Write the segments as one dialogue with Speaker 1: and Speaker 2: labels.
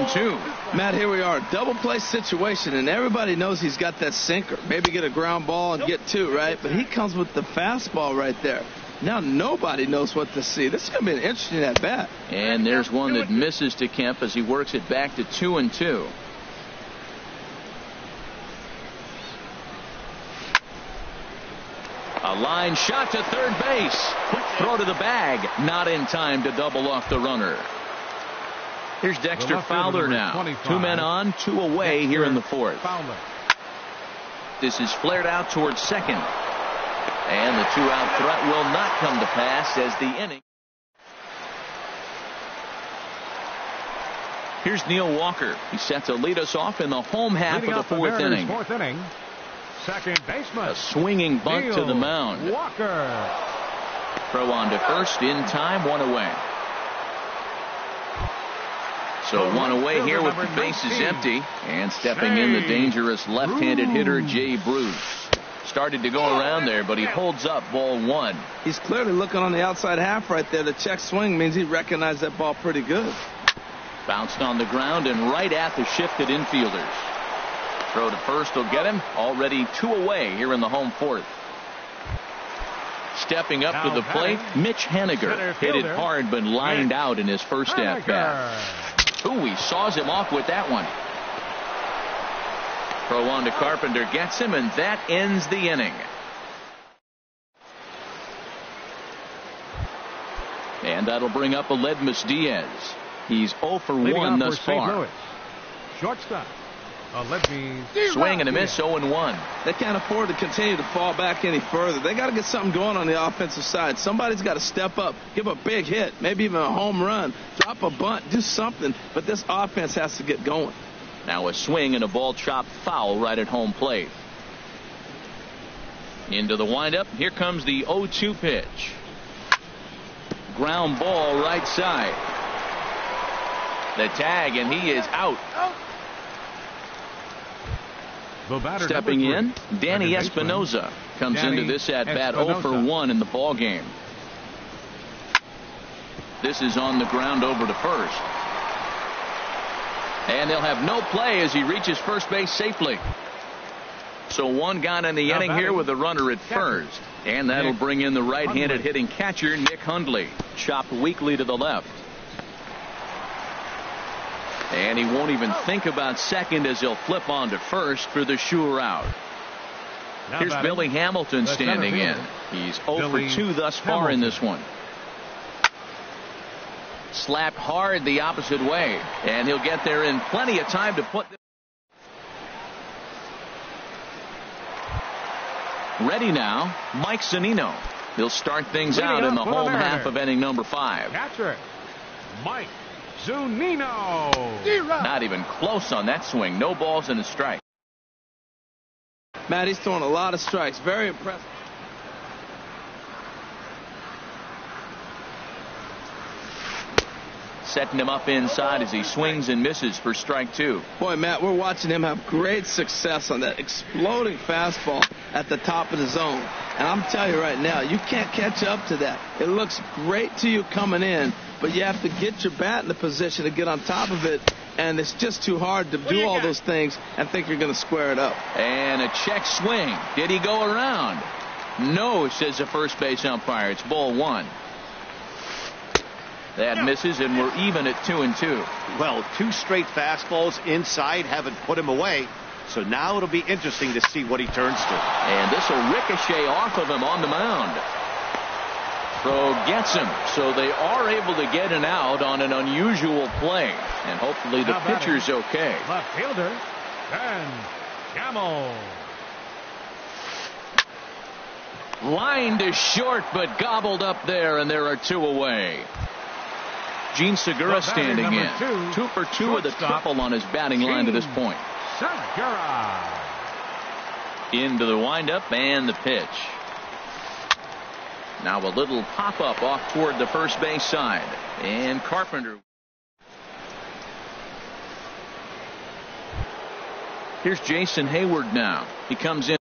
Speaker 1: 2-2.
Speaker 2: Matt, here we are, double play situation, and everybody knows he's got that sinker. Maybe get a ground ball and get 2, right? But he comes with the fastball right there. Now nobody knows what to see. This is going to be an interesting at bat.
Speaker 1: And there's one that misses to Kemp as he works it back to 2-2. A line shot to third base. Quick throw to the bag. Not in time to double off the runner. Here's Dexter Fowler now. 2 men on, 2 away here in the 4th. This is flared out towards second. And the 2-out threat will not come to pass as the inning. Here's Neil Walker. He's set to lead us off in the home half of the 4th inning.
Speaker 3: Second baseman.
Speaker 1: A swinging bunt to the mound.
Speaker 3: Walker.
Speaker 1: Throw on to first in time, 1 away. So 1 away here with the bases empty. And stepping in the dangerous left-handed hitter, Jay Bruce. Started to go around there, but he holds up ball 1.
Speaker 2: He's clearly looking on the outside half right there. The check swing means he recognized that ball pretty good.
Speaker 1: Bounced on the ground and right at the shifted infielders. Throw to first will get him. Already 2 away here in the home 4th. Stepping up to the plate, Mitch Haniger. Hit it hard but lined out in his first at-bat. Ooh, he saws him off with that one. Throw on to Carpenter, gets him, and that ends the inning. And that'll bring up Aledmus Diaz. He's 0 for 1 thus far.
Speaker 3: Shortstop.
Speaker 1: Swing and a miss, 0-1.
Speaker 2: They can't afford to continue to fall back any further. They got to get something going on the offensive side. Somebody's got to step up, give a big hit, maybe even a home run, drop a bunt, do something. But this offense has to get going.
Speaker 1: Now a swing and a ball chopped foul right at home plate. Into the windup. Here comes the 0-2 pitch. Ground ball right side. The tag, and he is out. Stepping in, Danny Espinoza comes into this at bat 0 for 1 in the ball game. This is on the ground over to first. And they'll have no play as he reaches first base safely. So 1 gone in the inning here with a runner at first. And that'll bring in the right-handed hitting catcher, Nick Hundley. Chopped weakly to the left. And he won't even think about second as he'll flip on to first for the sure out. Here's Billy Hamilton standing in. He's 0 for 2 thus far in this one. Slapped hard the opposite way, and he'll get there in plenty of time to put. Ready now, Mike Zunino. He'll start things out in the home half of inning number 5.
Speaker 3: Catcher, Mike Zunino.
Speaker 1: Not even close on that swing. No balls and a strike.
Speaker 2: Matt, he's throwing a lot of strikes. Very impressive.
Speaker 1: Setting him up inside as he swings and misses for strike 2.
Speaker 2: Boy, Matt, we're watching him have great success on that exploding fastball at the top of the zone. And I'm telling you right now, you can't catch up to that. It looks great to you coming in, but you have to get your bat in the position to get on top of it. And it's just too hard to do all those things and think you're going to square it up.
Speaker 1: And a check swing. Did he go around? No, says the first base umpire. It's ball 1. That misses, and we're even at 2-2.
Speaker 4: Well, 2 straight fastballs inside haven't put him away. So now it'll be interesting to see what he turns to.
Speaker 1: And this will ricochet off of him on the mound. Throw gets him. So they are able to get an out on an unusual play. And hopefully the pitcher's okay.
Speaker 3: Left fielder, Ben Gamble.
Speaker 1: Line to short, but gobbled up there, and there are 2 away. Gene Segura standing in. 2 for 2 with a triple on his batting line to this point.
Speaker 3: Segura.
Speaker 1: Into the windup and the pitch. Now a little pop-up off toward the first base side. And Carpenter. Here's Jason Hayward now. He comes in.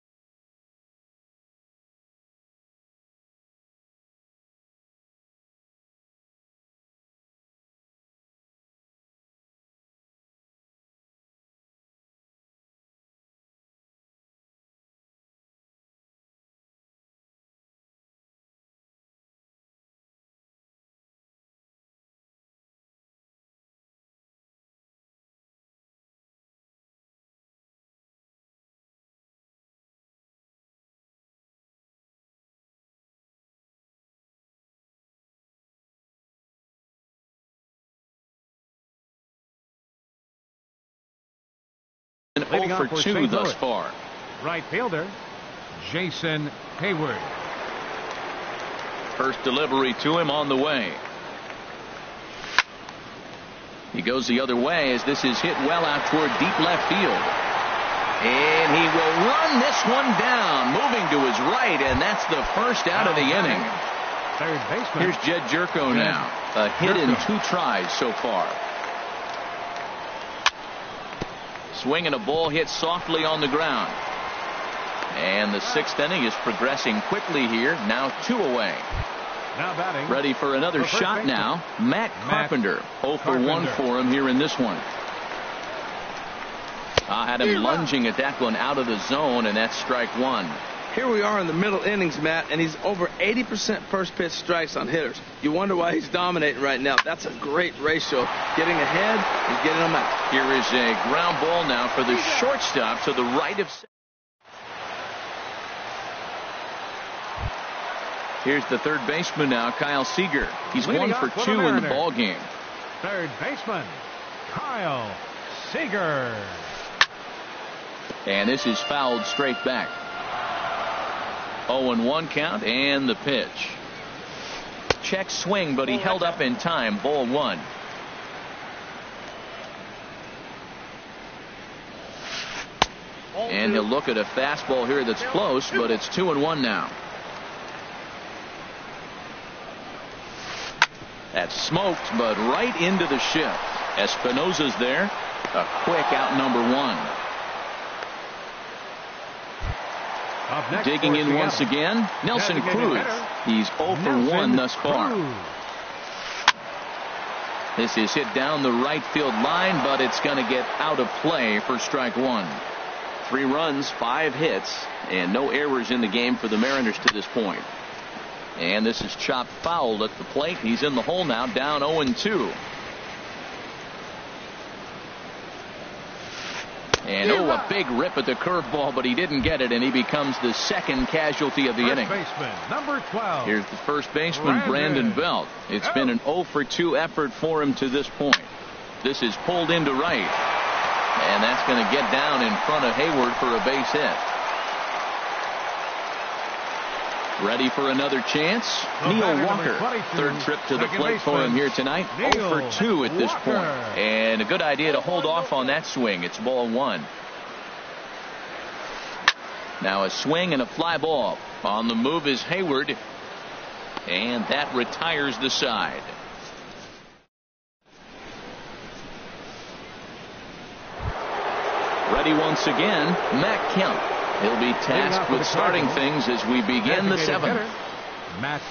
Speaker 3: Leading
Speaker 1: 0
Speaker 3: off
Speaker 1: for
Speaker 3: for
Speaker 1: 2
Speaker 3: St.
Speaker 1: thus
Speaker 3: Louis.
Speaker 1: far.
Speaker 3: Right fielder, Jason Hayward.
Speaker 1: First delivery to him on the way. He goes the other way as this is hit well out toward deep left field. And he will run this one down, moving to his right, and that's the first out of the inning.
Speaker 3: Third baseman.
Speaker 1: Here's Jed Jerko now. A hit in 2 tries so far. Swinging a ball hit softly on the ground. And the 6th inning is progressing quickly here. Now 2 away.
Speaker 3: Now batting.
Speaker 1: Ready for another shot now. Matt Carpenter. 0 for 1 for him here in this one. Had him lunging at that one out of the zone, and that's strike 1.
Speaker 2: Here we are in the middle innings, Matt, and he's over 80% first pitch strikes on hitters. You wonder why he's dominating right now. That's a great ratio. Getting ahead and getting them out.
Speaker 1: Here is a ground ball now for the shortstop to the right of center. Here's the third baseman now, Kyle Seager. He's 1 for 2 in the ball game.
Speaker 3: Third baseman, Kyle Seager.
Speaker 1: And this is fouled straight back. 0-1 count and the pitch. Check swing, but he held up in time. Ball 1. And he'll look at a fastball here that's close, but it's 2-1 now. That's smoked, but right into the shift. Espinosa's there. A quick out, number 1. Digging in once again, Nelson Cruz. He's 0 for 1 thus far. This is hit down the right field line, but it's going to get out of play for strike 1. 3 runs, 5 hits, and no errors in the game for the Mariners to this point. And this is chopped foul at the plate. He's in the hole now, down 0-2. And a big rip at the curveball, but he didn't get it, and he becomes the second casualty of the inning.
Speaker 3: Baseman, number 12.
Speaker 1: Here's the first baseman, Brandon Belt. It's been an 0 for 2 effort for him to this point. This is pulled into right, and that's going to get down in front of Hayward for a base hit. Ready for another chance? Neil Walker. Third trip to the plate for him here tonight. 0 for 2 at this point. And a good idea to hold off on that swing. It's ball 1. Now a swing and a fly ball. On the move is Hayward. And that retires the side. Ready once again, Matt Kemp. He'll be tasked with starting things as we begin the 7th.
Speaker 3: Matt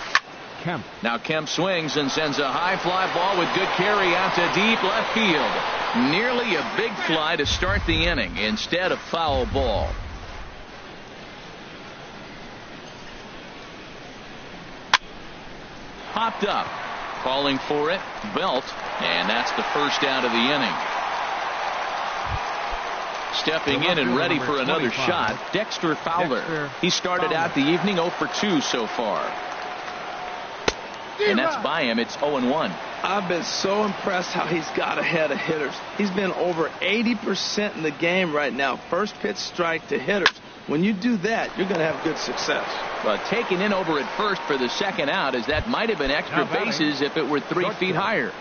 Speaker 3: Kemp.
Speaker 1: Now Kemp swings and sends a high fly ball with good carry out to deep left field. Nearly a big fly to start the inning instead of foul ball. Popped up. Calling for it, Belt, and that's the first out of the inning. Stepping in and ready for another shot, Dexter Fowler. He started out the evening 0 for 2 so far. And that's by him. It's 0-1.
Speaker 2: I've been so impressed how he's got ahead of hitters. He's been over 80% in the game right now. First pitch strike to hitters. When you do that, you're going to have good success.
Speaker 1: But taken in over at first for the second out, as that might have been extra bases if it were 3 feet higher.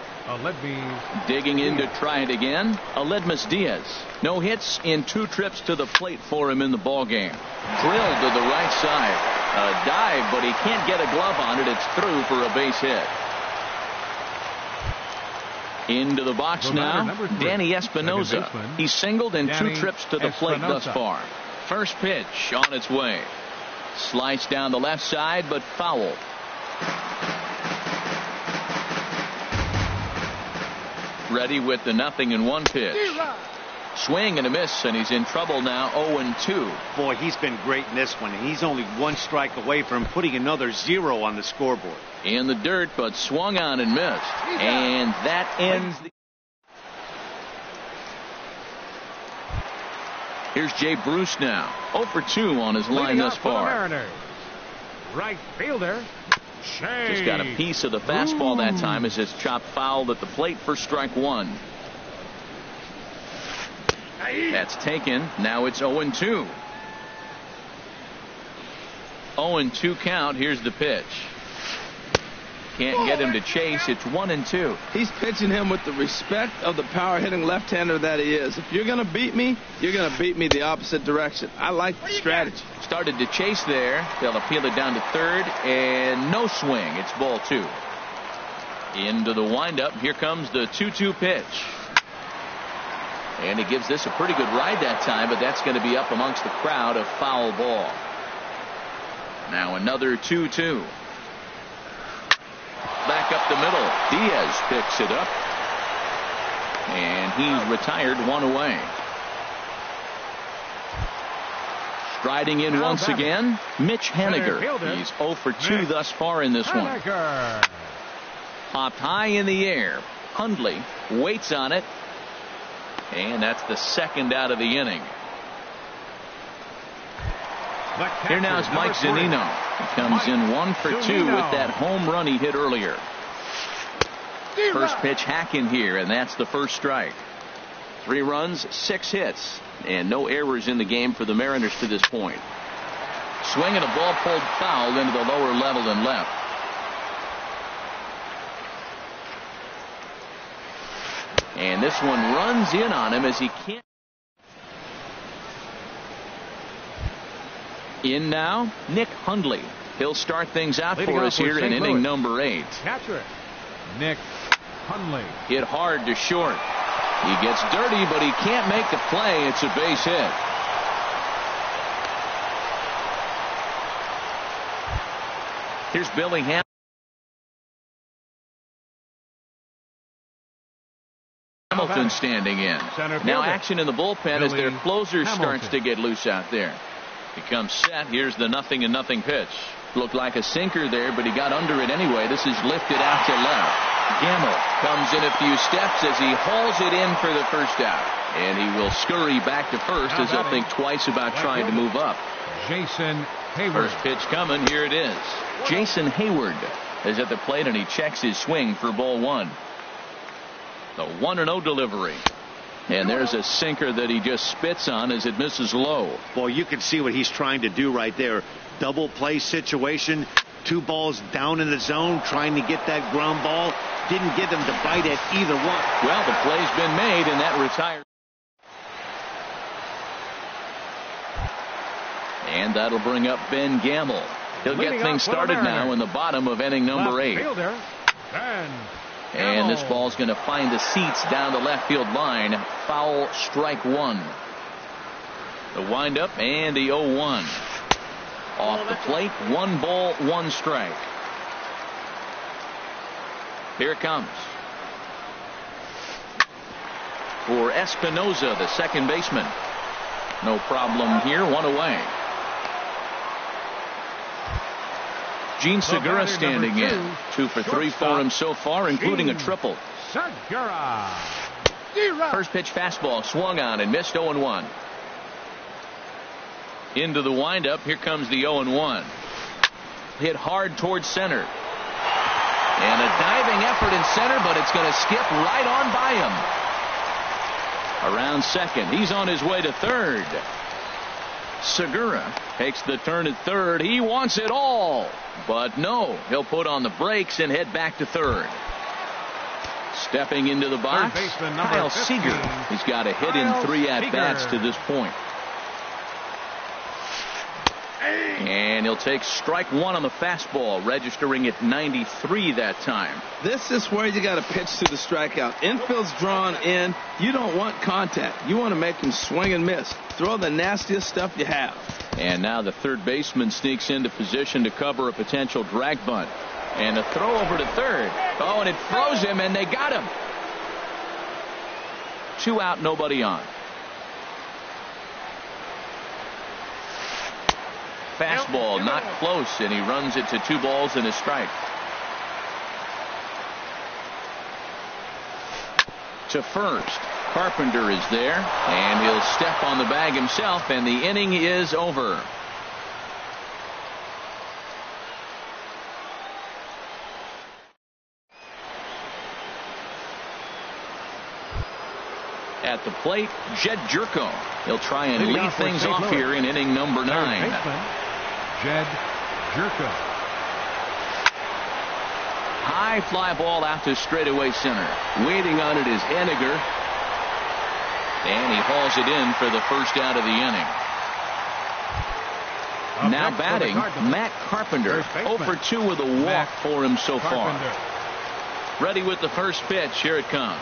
Speaker 1: Digging in to try it again, Aledmus Diaz. No hits in 2 trips to the plate for him in the ball game. Drilled to the right side. A dive, but he can't get a glove on it. It's through for a base hit. Into the box now, Danny Espinosa. He's singled in 2 trips to the plate thus far. First pitch on its way. Sliced down the left side, but foul. Ready with the 0-1 pitch. Swing and a miss, and he's in trouble now. 0-2.
Speaker 4: Boy, he's been great in this one, and he's only 1 strike away from putting another 0 on the scoreboard.
Speaker 1: In the dirt, but swung on and missed. And that ends the... Here's Jay Bruce now. 0 for 2 on his line thus far.
Speaker 3: Right fielder, Shea.
Speaker 1: Just got a piece of the fastball that time as it's chopped foul at the plate for strike 1. That's taken. Now it's 0-2. 0-2 count. Here's the pitch. Can't get him to chase. It's 1-2.
Speaker 2: He's pitching him with the respect of the power-hitting left-hander that he is. If you're going to beat me, you're going to beat me the opposite direction. I like the strategy.
Speaker 1: Started to chase there. They'll appeal it down to third, and no swing. It's ball 2. Into the windup. Here comes the 2-2 pitch. And he gives this a pretty good ride that time, but that's going to be up amongst the crowd, a foul ball. Now another 2-2. Back up the middle. Diaz picks it up. And he's retired, 1 away. Striding in once again, Mitch Haniger. He's 0 for 2 thus far in this one. Popped high in the air. Hundley waits on it. And that's the second out of the inning. Here now is Mike Zunino. He comes in 1 for 2 with that home run he hit earlier. First pitch hack in here, and that's the first strike. 3 runs, 6 hits, and no errors in the game for the Mariners to this point. Swing and a ball pulled foul into the lower level and left. And this one runs in on him as he can't. In now, Nick Hundley. He'll start things out for us here in inning number 8.
Speaker 3: Catcher, Nick Hundley.
Speaker 1: Hit hard to short. He gets dirty, but he can't make the play. It's a base hit. Here's Billy Hamilton standing in. Now action in the bullpen as their closer starts to get loose out there. He comes set. Here's the 0-0 pitch. Looked like a sinker there, but he got under it anyway. This is lifted out to left. Gamble comes in a few steps as he hauls it in for the first out. And he will scurry back to first as he'll think twice about trying to move up.
Speaker 3: Jason Hayward.
Speaker 1: First pitch coming. Here it is. Jason Hayward is at the plate, and he checks his swing for ball 1. The 1-0 delivery. And there's a sinker that he just spits on as it misses low.
Speaker 4: Well, you can see what he's trying to do right there. Double play situation. 2 balls down in the zone, trying to get that ground ball. Didn't get them to bite at either one.
Speaker 1: Well, the play's been made, and that retires. And that'll bring up Ben Gamble. He'll get things started now in the bottom of inning number 8. And this ball's going to find the seats down the left field line. Foul, strike 1. The windup and the 0-1. Off the plate, 1 ball, 1 strike. Here it comes. For Espinoza, the second baseman. No problem here, 1 away. Gene Segura standing in. 2 for 3 for him so far, including a triple.
Speaker 3: Segura.
Speaker 1: First pitch fastball swung on and missed. 0-1. Into the windup. Here comes the 0-1. Hit hard towards center. And a diving effort in center, but it's going to skip right on by him. Around second. He's on his way to third. Segura takes the turn at third. He wants it all. But no, he'll put on the brakes and head back to third. Stepping into the box, Kyle Seager. He's got a hit in 3 at-bats to this point. And he'll take strike 1 on the fastball, registering at 93 that time.
Speaker 2: This is where you got to pitch to the strikeout. Infield's drawn in. You don't want contact. You want to make him swing and miss. Throw the nastiest stuff you have.
Speaker 1: And now the third baseman sneaks into position to cover a potential drag bunt. And a throw over to third. Oh, and it froze him, and they got him. 2 out, nobody on. Fastball not close, and he runs it to 2 balls and a strike. To first. Carpenter is there, and he'll step on the bag himself, and the inning is over. At the plate, Jed Jerko. He'll try and lead things off here in inning number 9.
Speaker 3: Jed Jerko.
Speaker 1: High fly ball out to straightaway center. Waiting on it is Henniger. And he hauls it in for the first out of the inning. Now batting, Matt Carpenter. 0 for 2 with a walk for him so far. Ready with the first pitch. Here it comes.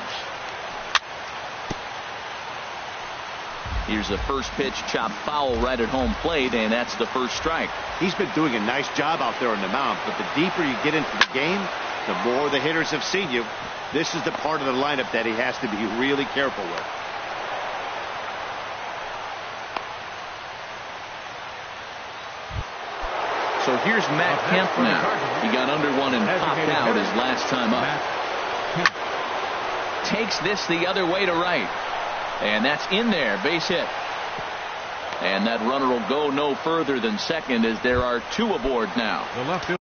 Speaker 1: Here's the first pitch, chopped foul right at home plate, and that's the first strike.
Speaker 4: He's been doing a nice job out there on the mound, but the deeper you get into the game, the more the hitters have seen you. This is the part of the lineup that he has to be really careful with.
Speaker 1: So here's Matt Kemp now. He got under one and popped out his last time up. Takes this the other way to right. And that's in there, base hit. And that runner will go no further than second as there are 2 aboard now.
Speaker 3: The left field.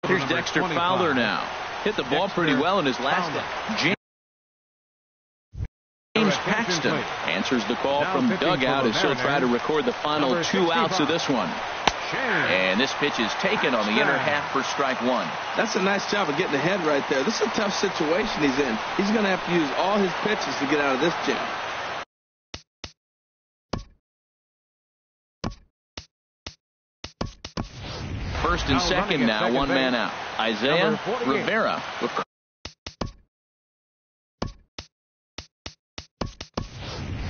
Speaker 1: Here's Dexter Fowler now. Hit the ball pretty well in his last game. James Paxton answers the call from dugout as he'll try to record the final 2 outs of this one. And this pitch is taken on the inner half for strike 1.
Speaker 2: That's a nice job of getting ahead right there. This is a tough situation he's in. He's going to have to use all his pitches to get out of this jam.
Speaker 1: First and second now, 1 man out. Isaiah Rivera.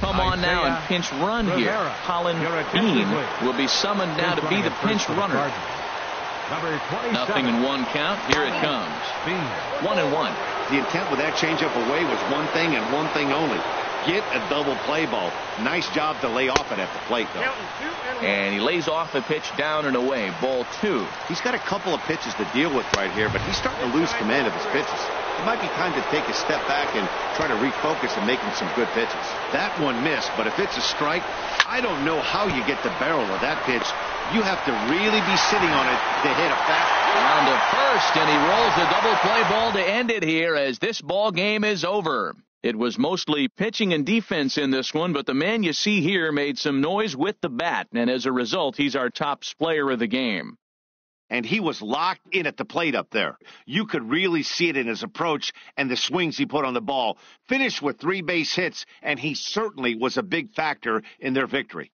Speaker 1: Come on now and pinch run here. Colin Bean will be summoned now to be the pinch runner. Nothing in 1 count. Here it comes. 1-1.
Speaker 4: The intent with that changeup away was one thing and one thing only. Get a double play ball. Nice job to lay off it at the plate, though.
Speaker 1: And he lays off the pitch down and away. Ball 2.
Speaker 4: He's got a couple of pitches to deal with right here, but he's starting to lose command of his pitches. It might be time to take a step back and try to refocus and make him some good pitches. That one missed, but if it's a strike, I don't know how you get the barrel of that pitch. You have to really be sitting on it to hit a fast.
Speaker 1: Round to first, and he rolls the double play ball to end it here as this ball game is over. It was mostly pitching and defense in this one, but the man you see here made some noise with the bat, and as a result, he's our top player of the game.
Speaker 4: And he was locked in at the plate up there. You could really see it in his approach and the swings he put on the ball. Finished with 3 base hits, and he certainly was a big factor in their victory.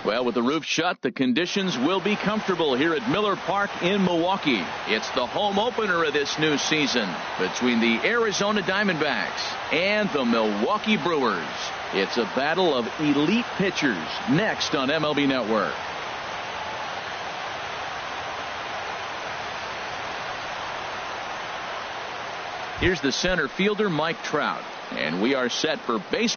Speaker 1: Well, with the roof shut, the conditions will be comfortable here at Miller Park in Milwaukee. It's the home opener of this new season between the Arizona Diamondbacks and the Milwaukee Brewers. It's a battle of elite pitchers next on MLB Network. Here's the center fielder, Mike Trout, and we are set for baseball.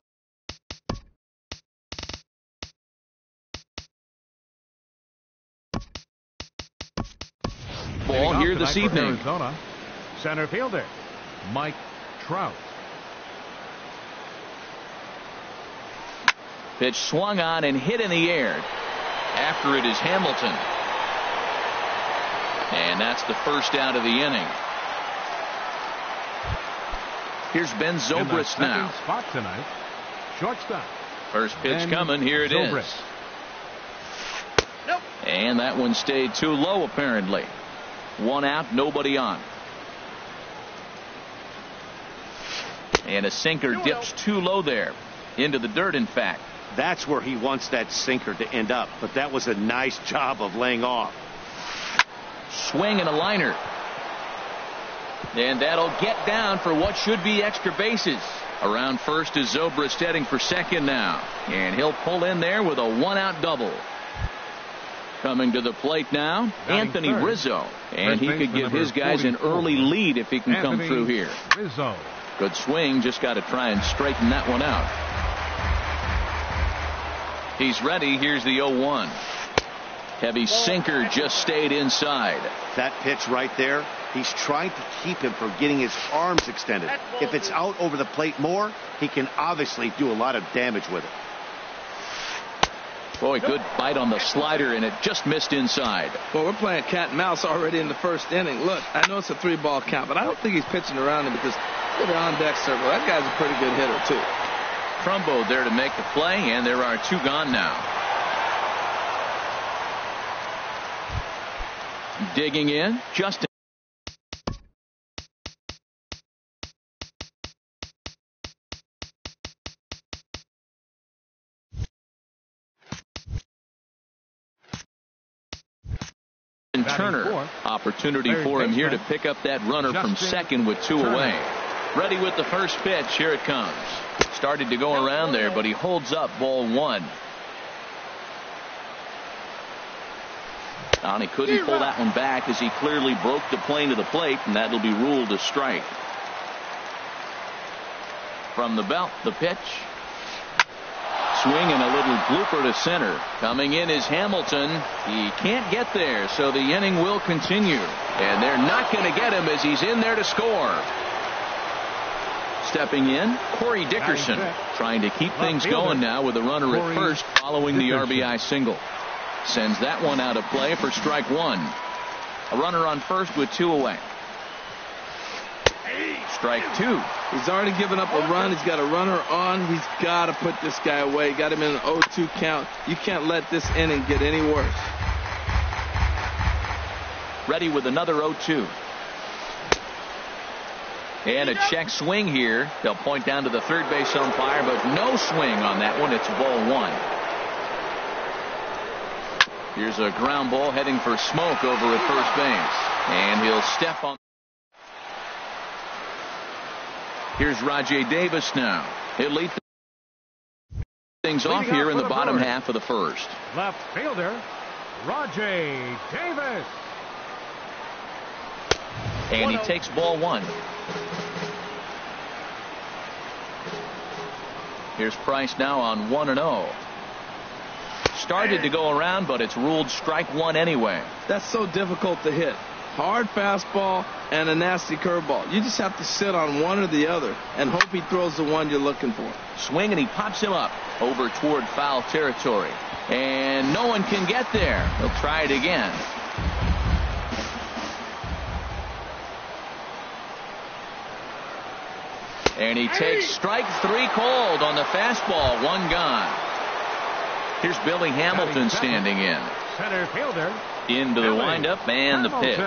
Speaker 1: Ball here this evening.
Speaker 3: Arizona, center fielder Mike Trout.
Speaker 1: Pitch swung on and hit in the air. After it is Hamilton. And that's the first out of the inning. Here's Ben Zobrist now.
Speaker 3: Spot tonight. Shortstop.
Speaker 1: First pitch coming. Here it is.
Speaker 2: Nope.
Speaker 1: And that one stayed too low apparently. One out, nobody on. And a sinker dips too low there. Into the dirt, in fact.
Speaker 4: That's where he wants that sinker to end up. But that was a nice job of laying off.
Speaker 1: Swing and a liner. And that'll get down for what should be extra bases. Around first is Zobrist heading for second now. And he'll pull in there with a one-out double. Coming to the plate now, Anthony Rizzo. And he could give his guys an early lead if he can come through here.
Speaker 3: Rizzo.
Speaker 1: Good swing, just got to try and straighten that one out. He's ready. Here's the 0-1. Heavy sinker just stayed inside.
Speaker 4: That pitch right there, he's trying to keep him from getting his arms extended. If it's out over the plate more, he can obviously do a lot of damage with it.
Speaker 1: Boy, good bite on the slider, and it just missed inside.
Speaker 2: Well, we're playing cat and mouse already in the first inning. Look, I know it's a 3-ball count, but I don't think he's pitching around him because look at the on-deck circle. That guy's a pretty good hitter, too.
Speaker 1: Trumbo there to make the play, and there are two gone now. Digging in, Justin. Turner. Opportunity for him here to pick up that runner from second with two away. Ready with the first pitch. Here it comes. Started to go around there, but he holds up ball one. And he couldn't pull that one back as he clearly broke the plane to the plate, and that'll be ruled a strike. From the belt, the pitch. Swing and a little blooper to center. Coming in is Hamilton. He can't get there, so the inning will continue. And they're not going to get him as he's in there to score. Stepping in, Corey Dickerson, trying to keep things going now with a runner at first following the RBI single. Sends that one out of play for strike one. A runner on first with two away. Strike two.
Speaker 2: He's already given up a run. He's got a runner on. He's got to put this guy away. Got him in an 0-2 count. You can't let this inning get any worse.
Speaker 1: Ready with another 0-2. And a check swing here. They'll point down to the third base umpire, but no swing on that one. It's ball one. Here's a ground ball heading for Smoke over at first base. And he'll step on. Here's Rajay Davis now. He'll lead things off here in the bottom half of the first.
Speaker 3: Left fielder, Rajay Davis.
Speaker 1: And he takes ball one. Here's Price now on 1-0. Started to go around, but it's ruled strike one anyway.
Speaker 2: That's so difficult to hit. Hard fastball and a nasty curveball. You just have to sit on one or the other and hope he throws the one you're looking for.
Speaker 1: Swing, and he pops him up over toward foul territory. And no one can get there. He'll try it again. And he takes strike three called on the fastball. One gone. Here's Billy Hamilton standing in.
Speaker 3: Center fielder.
Speaker 1: Into the windup and the pitch.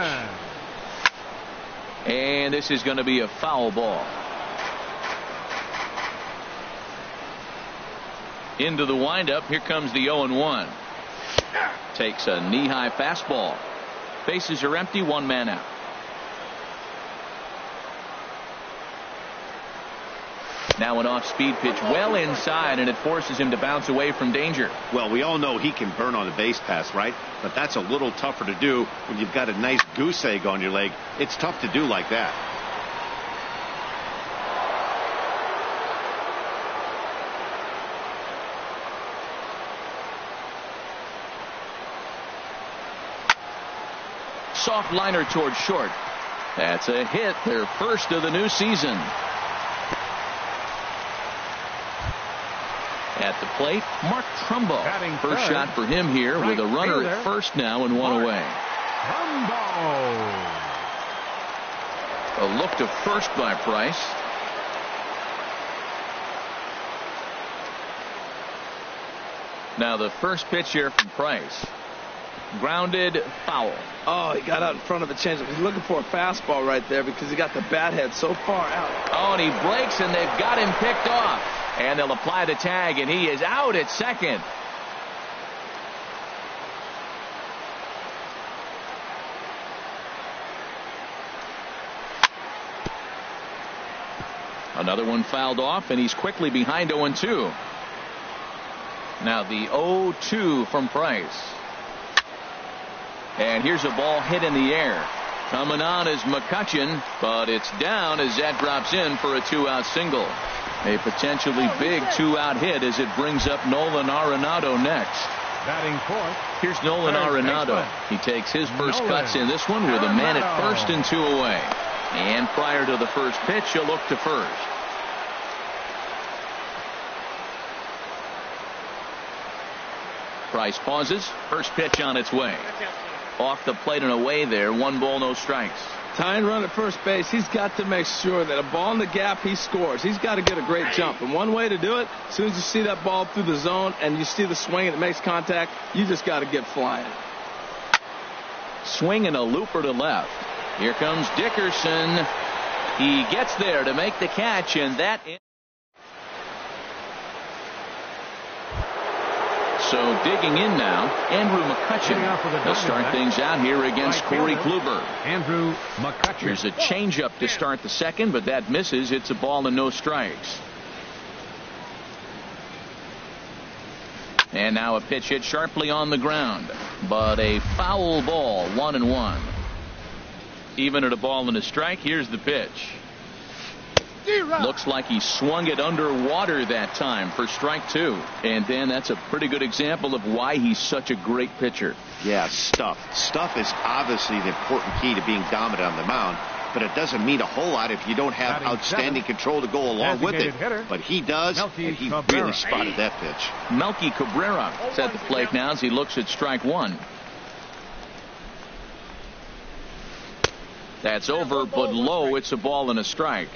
Speaker 1: And this is going to be a foul ball. Into the windup. Here comes the 0-1. Takes a knee-high fastball. Bases are empty, one man out. Now an off-speed pitch well inside, and it forces him to bounce away from danger.
Speaker 4: Well, we all know he can burn on a base pass, right? But that's a little tougher to do when you've got a nice goose egg on your leg. It's tough to do like that.
Speaker 1: Soft liner towards short. That's a hit, their first of the new season. At the plate, Mark Trumbo. First shot for him here with a runner at first now and one away. A look to first by Price. Now the first pitch here from Price. Grounded, foul.
Speaker 2: Oh, he got out in front of a changeup. He's looking for a fastball right there because he got the bat head so far out.
Speaker 1: Oh, and he breaks, and they've got him picked off. And they'll apply the tag, and he is out at second. Another one fouled off, and he's quickly behind 0-2. Now the 0-2 from Price. And here's a ball hit in the air. Coming on is McCutchen, but it's down as that drops in for a 2-out single. A potentially big 2-out hit as it brings up Nolan Arenado next.
Speaker 3: Batting fourth.
Speaker 1: Here's Nolan Arenado. He takes his first cuts in this one with a man at first and 2 away. And prior to the first pitch, he'll look to first. Price pauses. First pitch on its way. Off the plate and away there. 1 ball, no strikes.
Speaker 2: Tying run at first base, he's got to make sure that a ball in the gap, he scores. He's got to get a great jump. And one way to do it, as soon as you see that ball through the zone and you see the swing and it makes contact, you just got to get flying.
Speaker 1: Swing and a looper to left. Here comes Dickerson. He gets there to make the catch, and that is. So digging in now, Andrew McCutchen. He'll start things out here against Corey Kluber.
Speaker 3: Andrew McCutchen.
Speaker 1: Here's a changeup to start the second, but that misses. It's a ball and no strikes. And now a pitch hit sharply on the ground, but a foul ball, 1-1. Even at a ball and a strike, here's the pitch. Looks like he swung it underwater that time for strike 2. And then that's a pretty good example of why he's such a great pitcher.
Speaker 4: Yeah, stuff. Stuff is obviously the important key to being dominant on the mound, but it doesn't mean a whole lot if you don't have outstanding control to go along with it. But he does, and he really spotted that pitch.
Speaker 1: Melky Cabrera is at the plate now as he looks at strike 1. That's over, but low. It's a ball and a strike.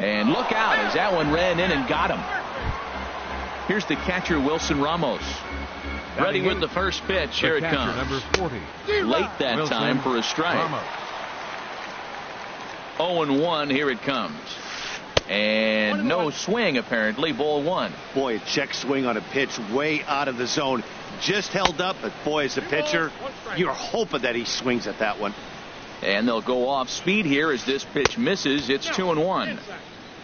Speaker 1: And look out as that one ran in and got him. Here's the catcher, Wilson Ramos. Ready with the first pitch. Here it comes.
Speaker 3: Number 40.
Speaker 1: Late that time for a strike. 0-1. Here it comes. And no swing, apparently. Ball 1.
Speaker 4: Boy, a check swing on a pitch way out of the zone. Just held up, but boy, as a pitcher, you're hoping that he swings at that one.
Speaker 1: And they'll go off speed here as this pitch misses. It's 2-1.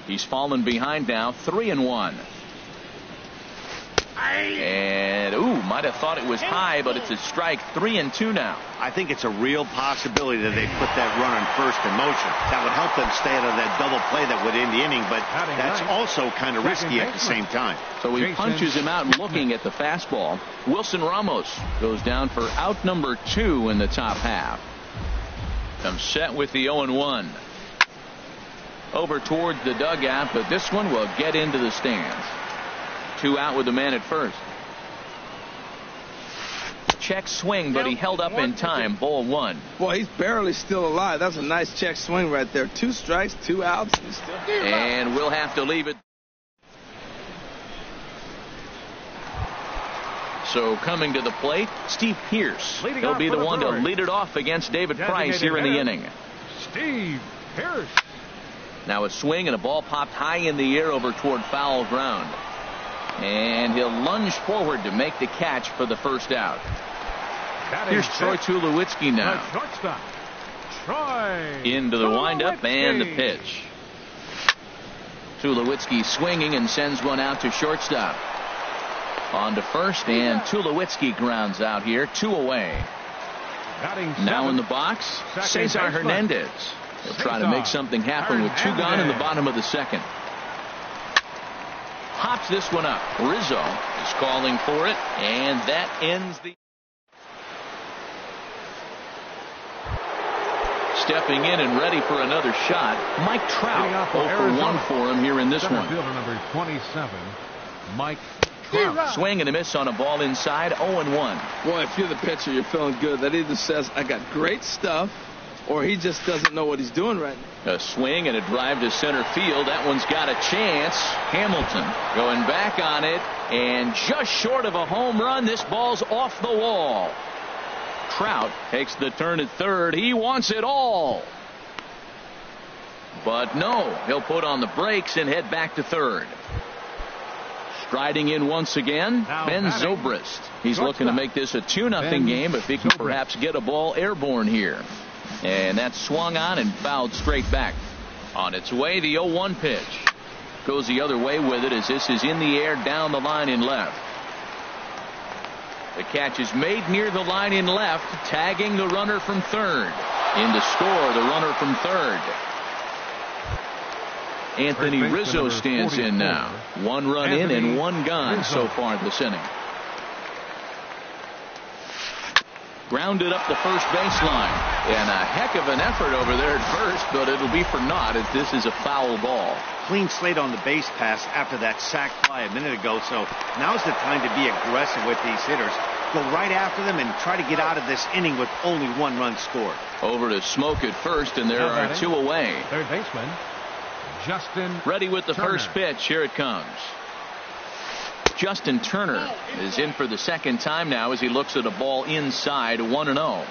Speaker 1: He's fallen behind now, 3-1. And might have thought it was high, but it's a strike. 3-2 now.
Speaker 4: I think it's a real possibility that they put that runner in first in motion. That would help them stay out of that double play that would end the inning, but that's also kind of risky at the same time.
Speaker 1: So he punches him out looking at the fastball. Wilson Ramos goes down for out number 2 in the top half. Comes set with the 0-1. Over towards the dugout, but this one will get into the stands. 2 out with the man at first. Check swing, but he held up in time. Ball 1.
Speaker 2: Boy, he's barely still alive. That's a nice check swing right there. 2 strikes, 2 outs.
Speaker 1: And we'll have to leave it. So coming to the plate, Steve Pearce. He'll be the one to lead it off against David Price here in the inning.
Speaker 3: Steve Pearce.
Speaker 1: Now a swing and a ball popped high in the air over toward foul ground. And he'll lunge forward to make the catch for the first out. Here's Troy Tulowitzki now.
Speaker 3: Shortstop. Troy.
Speaker 1: Into the windup and the pitch. Tulowitzki swinging and sends one out to shortstop. On to first, and Tulowitzki grounds out here. 2 away. Now in the box, Cesar Hernandez. He'll try to make something happen with 2 gone in the bottom of the second. Pops this one up. Rizzo is calling for it, and that ends the. Stepping in and ready for another shot, Mike Trout. 0 for 1 for him here in this one.
Speaker 3: Fielder number 27, Mike Trout.
Speaker 1: Swing and a miss on a ball inside. 0-1.
Speaker 2: Boy, if you're the pitcher, you're feeling good. That either says I got great stuff, or he just doesn't know what he's doing right now.
Speaker 1: A swing and a drive to center field. That one's got a chance. Hamilton going back on it, and just short of a home run. This ball's off the wall. Trout takes the turn at third. He wants it all. But no, he'll put on the brakes and head back to third. Striding in once again, Ben Zobrist. He's looking to make this a 2-0 game if he can perhaps get a ball airborne here. And that's swung on and fouled straight back. On its way, the 0-1 pitch. Goes the other way with it as this is in the air down the line in left. The catch is made near the line in left, tagging the runner from third. In to score the runner from third. Anthony Rizzo stands in now. 1 run in and 1 gone so far this inning. Grounded up the first baseline. And a heck of an effort over there at first, but it'll be for naught as this is a foul ball.
Speaker 4: Clean slate on the base pass after that sac fly a minute ago, so now's the time to be aggressive with these hitters. Go right after them and try to get out of this inning with only 1 run scored.
Speaker 1: Over to Smoke at first, and there are 2 away.
Speaker 3: Third baseman, Justin
Speaker 1: ready with the
Speaker 3: Turner.
Speaker 1: first pitch. Here it comes. Justin Turner is in for the second time now as he looks at a ball inside. 1-0.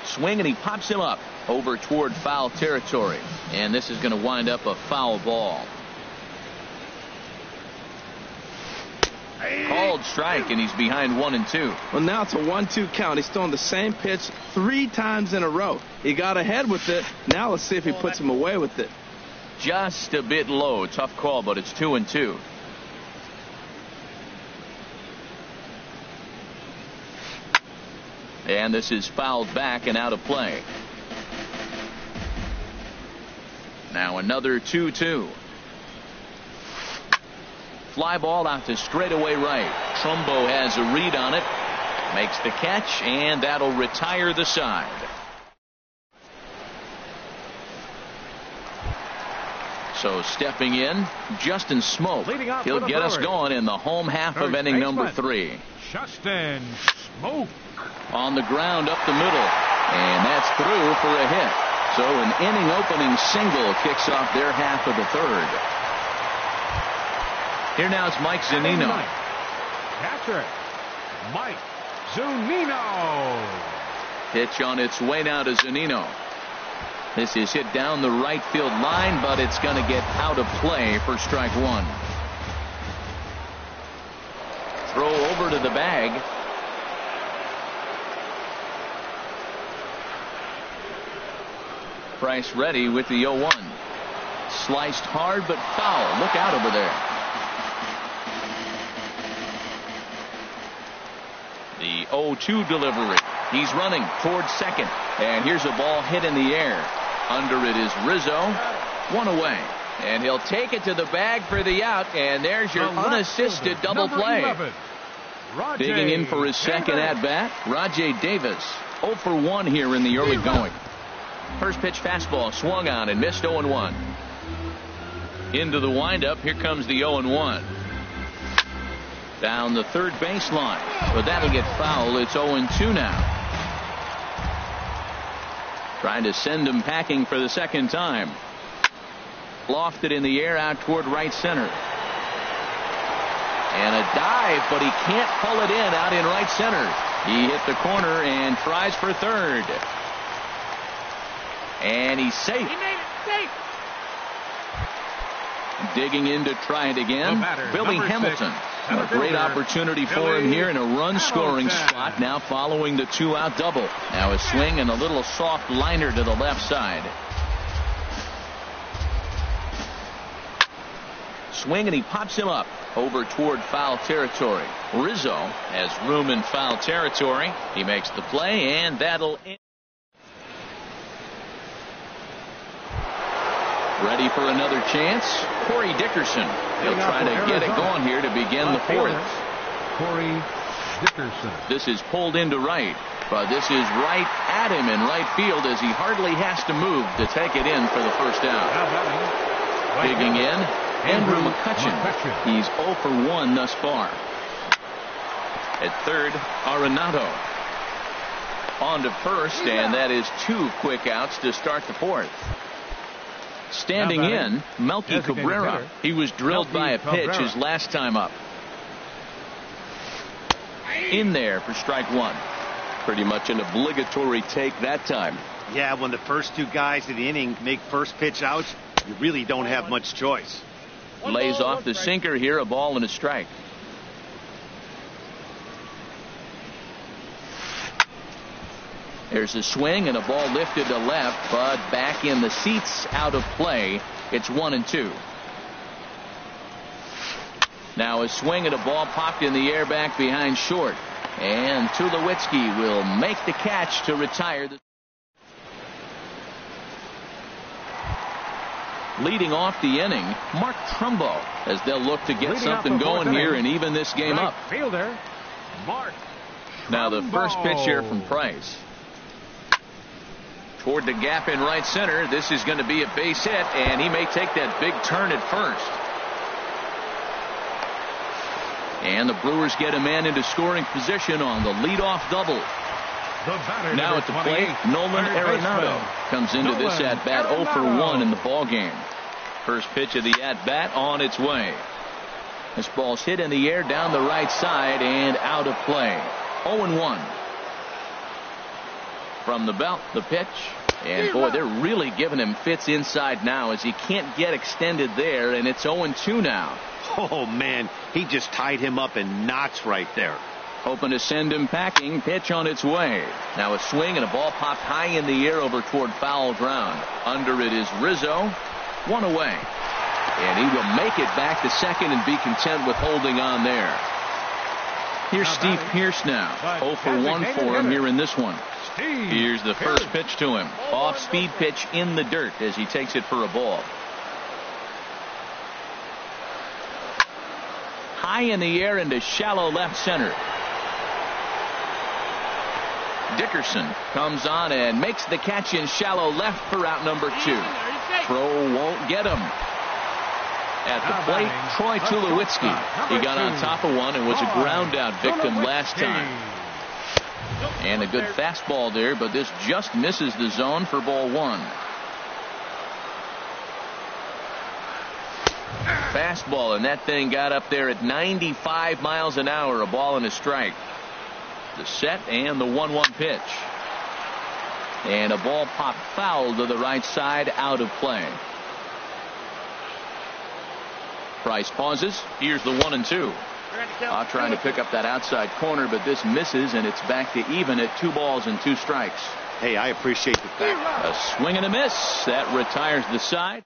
Speaker 1: Swing and he pops him up over toward foul territory, and this is going to wind up a foul ball. Called strike, and he's behind 1-2.
Speaker 2: Well, now it's a 1-2 count. He's throwing the same pitch 3 times in a row. He got ahead with it. Now let's see if he puts him away with it.
Speaker 1: Just a bit low. Tough call, but it's 2-2. And this is fouled back and out of play. Now another 2-2. Fly ball out to straightaway right. Trumbo has a read on it. Makes the catch, and that'll retire the side. So stepping in, Justin Smoke. He'll get us going in the home half of inning number 3.
Speaker 3: Justin Smoke.
Speaker 1: On the ground up the middle, and that's through for a hit. So an inning opening single kicks off their half of the third. Here now it's Mike Zunino.
Speaker 3: Catcher Mike Zunino.
Speaker 1: Pitch on its way now to Zunino. This is hit down the right field line, but it's going to get out of play for strike 1. Throw over to the bag. Price ready with the 0-1. Sliced hard but foul. Look out over there. The 0-2 delivery. He's running towards second. And here's a ball hit in the air. Under it is Rizzo. 1 away. And he'll take it to the bag for the out. And there's your unassisted double play. Digging in for his second at bat, Rajay Davis. 0 for 1 here in the early going. First pitch fastball swung on and missed. 0-1. Into the windup. Here comes the 0-1. Down the third baseline. But that'll get foul. It's 0-2 now. Trying to send him packing for the second time. Lofted in the air out toward right center. And a dive, but he can't pull it in out in right center. He hit the corner and tries for third. And he's safe.
Speaker 5: He made it safe.
Speaker 1: Digging in to try it again. Billy Hamilton. A great opportunity for him here in a run-scoring spot. Now following the two-out double. Now a swing and a little soft liner to the left side. Swing and he pops him up over toward foul territory. Rizzo has room in foul territory. He makes the play, and that'll end. Ready for another chance. Corey Dickerson. He'll try to get it going here to begin the fourth.
Speaker 3: Corey Dickerson.
Speaker 1: This is pulled into right, but this is right at him in right field as he hardly has to move to take it in for the first out. Digging in, Andrew McCutcheon. He's 0 for 1 thus far. At third, Arenado. On to first, and that is 2 quick outs to start the fourth. Standing in, Melky Cabrera. He was drilled by a pitch his last time up. In there for strike one. Pretty much an obligatory take that time.
Speaker 4: Yeah, when the first 2 guys of the inning make first pitch outs, you really don't have much choice.
Speaker 1: Lays off the sinker here, a ball and a strike. There's a swing and a ball lifted to left, but back in the seats, out of play. It's 1-2. Now a swing and a ball popped in the air back behind short. And Tulowitzki will make the catch to retire. Leading off the inning, Mark Trumbo, as they'll look to get something going here and even this game up.
Speaker 3: Fielder, Mark
Speaker 1: now the first pitch here from Price. Toward the gap in right center. This is going to be a base hit, and he may take that big turn at first. And the Brewers get a man into scoring position on the leadoff double. Now at the plate, Nolan Arenado comes into this at-bat 0 for 1 in the ballgame. First pitch of the at-bat on its way. This ball's hit in the air down the right side and out of play. 0-1. From the belt, the pitch. And boy, they're really giving him fits inside now as he can't get extended there, and it's 0-2 now.
Speaker 4: Oh, man, he just tied him up in knots right there.
Speaker 1: Hoping to send him packing. Pitch on its way. Now a swing and a ball popped high in the air over toward foul ground. Under it is Rizzo. 1 away. And he will make it back to second and be content with holding on there. Here's Steve Pearce now. 0 for 1 for him here in this one. Here's the first pitch to him. Off-speed pitch in the dirt as he takes it for a ball. High in the air into shallow left center. Dickerson comes on and makes the catch in shallow left for out number 2. Throw won't get him. At the plate, Troy Tulowitzki. He got on top of one and was a ground out victim last time. And a good fastball there, but this just misses the zone for ball 1. Fastball, and that thing got up there at 95 miles an hour, a ball and a strike. The set and the 1-1 pitch. And a ball popped foul to the right side, out of play. Price pauses. Here's the 1-2. Trying to pick up that outside corner, but this misses, and it's back to even at 2 balls and 2 strikes.
Speaker 4: Hey, I appreciate the fact.
Speaker 1: A swing and a miss. That retires the side.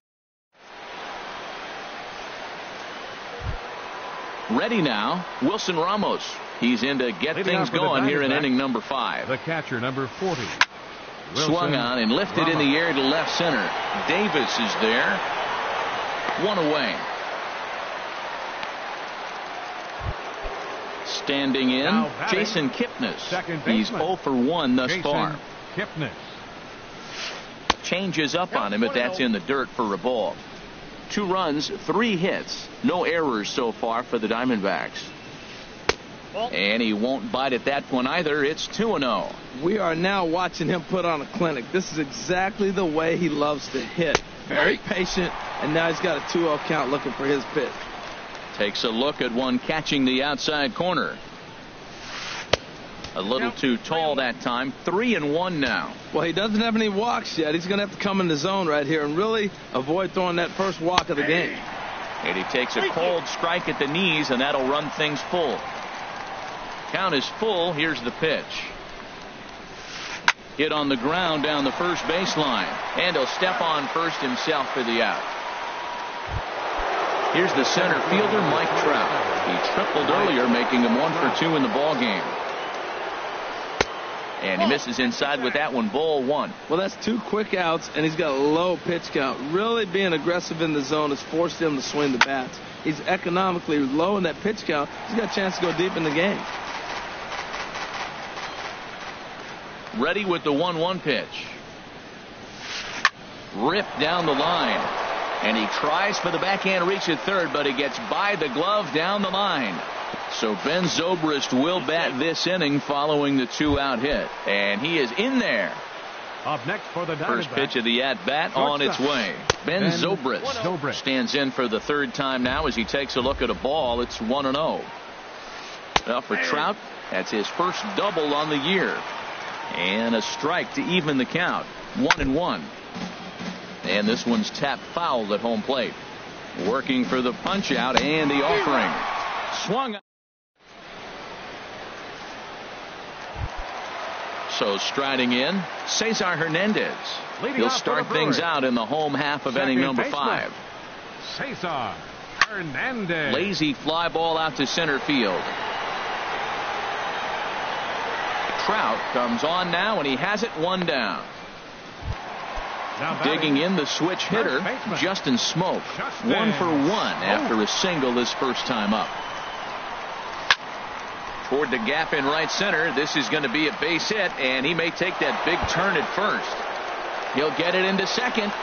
Speaker 1: Ready now, Wilson Ramos. He's in to get things going here in inning number 5.
Speaker 3: The catcher, number 40.
Speaker 1: Swung on and lifted in the air to left center. Davis is there. 1 away. Standing in, Jason Kipnis. He's 0 for 1 thus far.
Speaker 3: Kipnis.
Speaker 1: Changes up on him, but that's in the dirt for a ball. 2 runs, 3 hits. No errors so far for the Diamondbacks. And he won't bite at that one either. It's 2-0.
Speaker 2: We are now watching him put on a clinic. This is exactly the way he loves to hit. Very patient, and now he's got a 2-0 count looking for his pitch.
Speaker 1: Takes a look at one catching the outside corner. A little too tall that time. 3-1 now.
Speaker 2: Well, he doesn't have any walks yet. He's going to have to come in the zone right here and really avoid throwing that first walk of the game.
Speaker 1: And he takes a cold strike at the knees, and that'll run things full. Count is full. Here's the pitch. Hit on the ground down the first baseline. And he'll step on first himself for the out. Here's the center fielder, Mike Trout. He tripled earlier, making him 1 for 2 in the ball game. And he misses inside with that one. Ball 1.
Speaker 2: Well, that's 2 quick outs, and he's got a low pitch count. Really being aggressive in the zone has forced him to swing the bats. He's economically low in that pitch count. He's got a chance to go deep in the game.
Speaker 1: Ready with the 1-1 pitch. Ripped down the line. And he tries for the backhand reach at third, but he gets by the glove down the line. So Ben Zobrist will bat this inning following the 2-out hit. And he is in there.
Speaker 3: Up next for the
Speaker 1: first pitch of the at-bat on its way. Ben Zobrist stands in for the 3rd time now as he takes a look at a ball. It's 1-0. Now for Trout, that's his first double on the year. And a strike to even the count. 1-1. And this one's tapped foul at home plate. Working for the punch out and the offering. Swung. So striding in, Cesar Hernandez. He'll start things out in the home half of inning number 5.
Speaker 3: Cesar Hernandez.
Speaker 1: Lazy fly ball out to center field. Trout comes on now, and he has it 1 down. Digging in the switch hitter, Justin Smoke. 1 for 1 after a single his first time up. Toward the gap in right center. This is going to be a base hit, and he may take that big turn at first. He'll get it into second.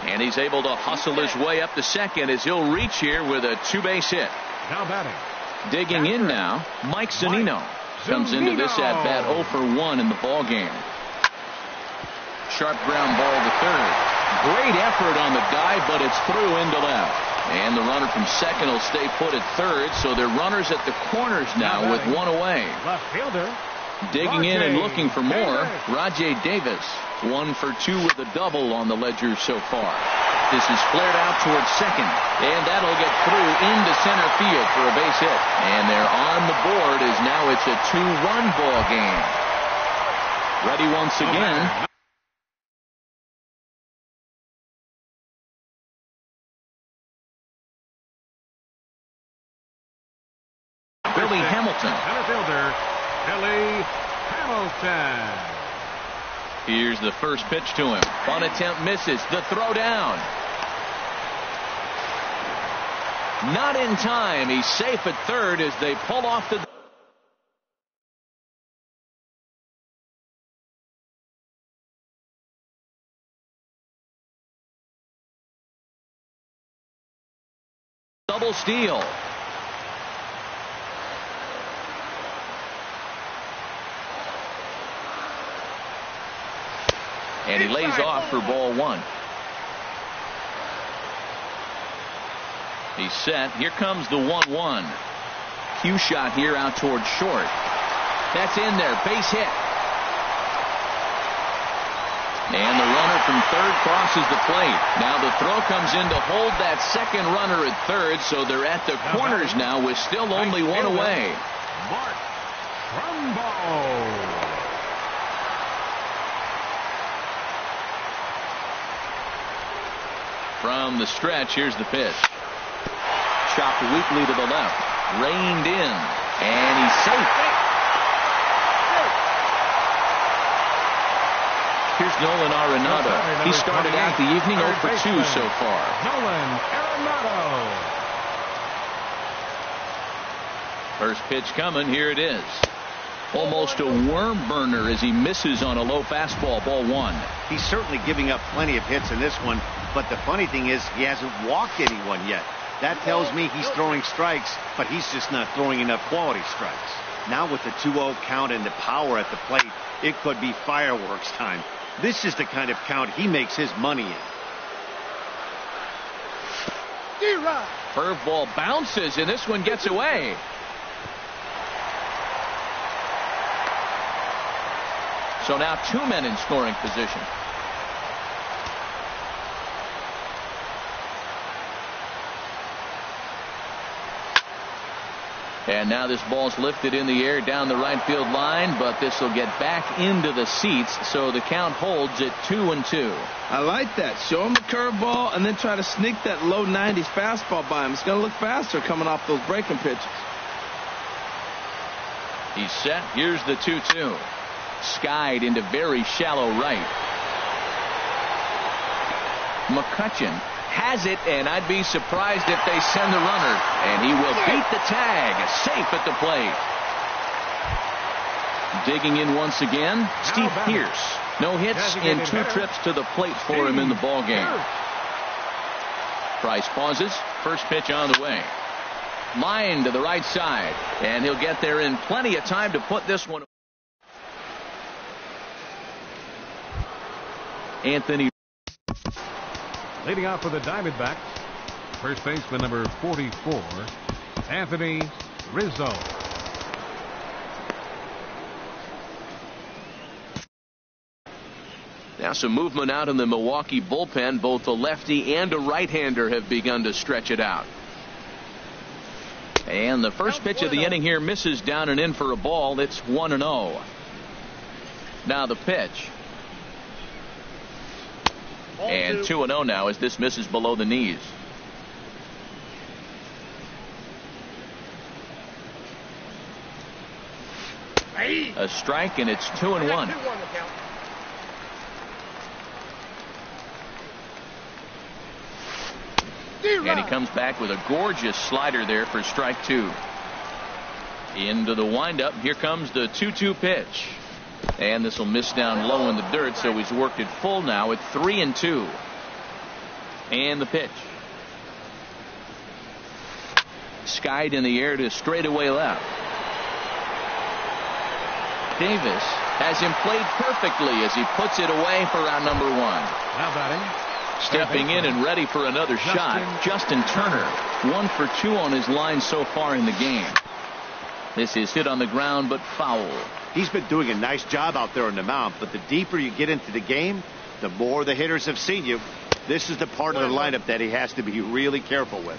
Speaker 1: And he's able to hustle his way up to second as he'll reach here with a 2-base hit.
Speaker 3: Now batting.
Speaker 1: Digging in now, Mike Zunino. Comes into this at-bat 0 for 1 in the ball game. Sharp ground ball to third. Great effort on the dive, but it's through into left. And the runner from second will stay put at third, so they're runners at the corners now with 1 away.
Speaker 3: Left fielder.
Speaker 1: Digging in and looking for more, Rajai Davis. 1 for 2 with a double on the ledger so far. This is flared out towards second, and that'll get through into center field for a base hit. And they're on the board as now it's a 2-run ball game. Ready once again. Billy Hamilton.
Speaker 3: Center fielder, Billy Hamilton.
Speaker 1: Here's the first pitch to him. One attempt misses. The throw down. Not in time. He's safe at third as they pull off the double steal. And he lays off for ball 1. He's set. Here comes the 1-1. Cue shot here out towards short. That's in there. Base hit. And the runner from third crosses the plate. Now the throw comes in to hold that second runner at third, so they're at the corners now with still only 1 away.
Speaker 3: Mark Trumbo.
Speaker 1: From the stretch, here's the pitch. Chopped weakly to the left. Reined in. And he's safe. Here's Nolan Arenado. He started out the evening 0 for 2 so far.
Speaker 3: Nolan Arenado.
Speaker 1: First pitch coming. Here it is. Almost a worm burner as he misses on a low fastball. Ball 1.
Speaker 4: He's certainly giving up plenty of hits in this one, but the funny thing is he hasn't walked anyone yet. That tells me he's throwing strikes, but he's just not throwing enough quality strikes. Now with the 2-0 count and the power at the plate, it could be fireworks time. This is the kind of count he makes his money in.
Speaker 1: Curveball bounces, and this one gets away. So now 2 men in scoring position. And now this ball's lifted in the air down the right field line, but this will get back into the seats, so the count holds at 2-2.
Speaker 2: I like that. Show him the curveball and then try to sneak that low 90s fastball by him. It's going to look faster coming off those breaking pitches.
Speaker 1: He's set. Here's the 2-2. Skied into very shallow right. McCutchen has it, and I'd be surprised if they send the runner. And he will beat the tag. Safe at the plate. Digging in once again, Steve Pearce. No hits in 2 trips to the plate for him in the ballgame. Price pauses. First pitch on the way. Line to the right side, and he'll get there in plenty of time to put this one. Anthony.
Speaker 3: Leading off for the Diamondbacks, first baseman number 44, Anthony Rizzo.
Speaker 1: Now some movement out in the Milwaukee bullpen. Both a lefty and a right-hander have begun to stretch it out. And the first pitch of the inning here misses down and in for a ball. It's 1-0. Now the pitch. And 2-0 now as this misses below the knees. A strike, and it's 2-1. And he comes back with a gorgeous slider there for strike 2. Into the windup. Here comes the 2-2 pitch. And this will miss down low in the dirt, so he's worked it full now at 3-2. And the pitch. Skied in the air to straightaway left. Davis has him played perfectly as he puts it away for round number 1.
Speaker 3: Now batting.
Speaker 1: Stepping in and ready for another shot, Justin Turner. 1 for 2 on his line so far in the game. This is hit on the ground, but foul.
Speaker 4: He's been doing a nice job out there on the mound, but the deeper you get into the game, the more the hitters have seen you. This is the part of the lineup that he has to be really careful with.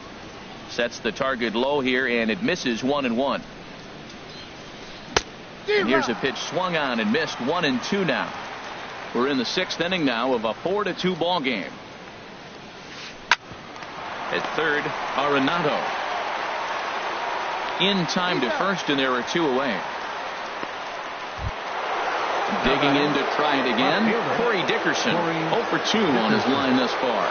Speaker 1: Sets the target low here, and it misses 1-1. And here's a pitch swung on and missed. 1-2 now. We're in the 6th inning now of a 4-2 ball game. At third, Arenado. In time to first, and there are 2 away. Digging in to try it again, Corey Dickerson. 0 for 2 on his line thus far.